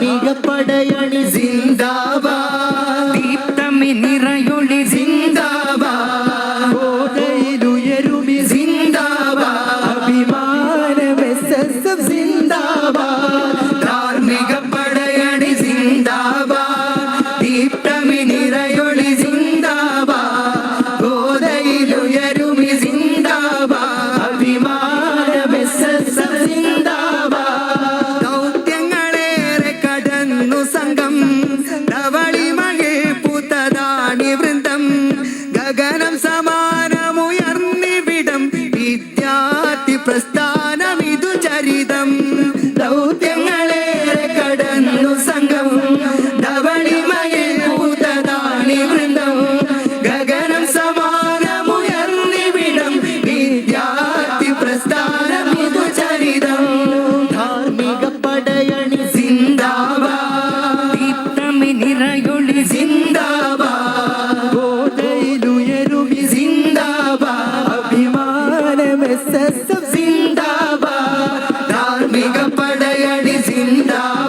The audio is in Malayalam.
ധാർമ്മിക പടയണി സിന്ദാബാദ്, ദീപ്തമി നിറയൊളി സിന്ദാബാദ്, ബോധയിലുയരുമി സിന്ദാബാദ്, അഭിമാനം SSF സിന്ദാബാദ്, ധാർമ്മിക പടയണി സിന്ദാബാദ്, ദീപ്തമി നിറയൊളി സിന്ദാബാദ്, ബോധയിലുയരുമി സിന്ദാബാദ്, അഭിമാനം SSF സിന്ദാബാദ്. ദൗത്യങ്ങളേറെ കടന്നു സംഘം, ധവളിമഴേ പൂത്തതാണി വൃന്ദം, ഗഗനം സമാനമുയർന്നിവിടം, വിദ്യാർത്ഥി പ്രസ്ഥാനമിതു ചരിതം. ദൗത്യങ്ങളേറെ കടന്നു സംഘം, ധവളിമഴേ പൂത്തതാണി വൃന്ദം, ഗഗനം സമാനമുയർന്നിവിടം, വിദ്യാർത്ഥി പ്രസ്ഥാനമിതു ചരിതം. ധാർമ്മിക പടയണി സിന്ദാബാദ്, ദീപ്തമി നിറയൊളി സിന്ദാബാദ്, ബോധയിലുയരുമി സിന്ദാബാദ്, അഭിമാനം SSF സിന്ദാബാദ്, ധാർമ്മിക പടയണി സിന്ദാബാദ്.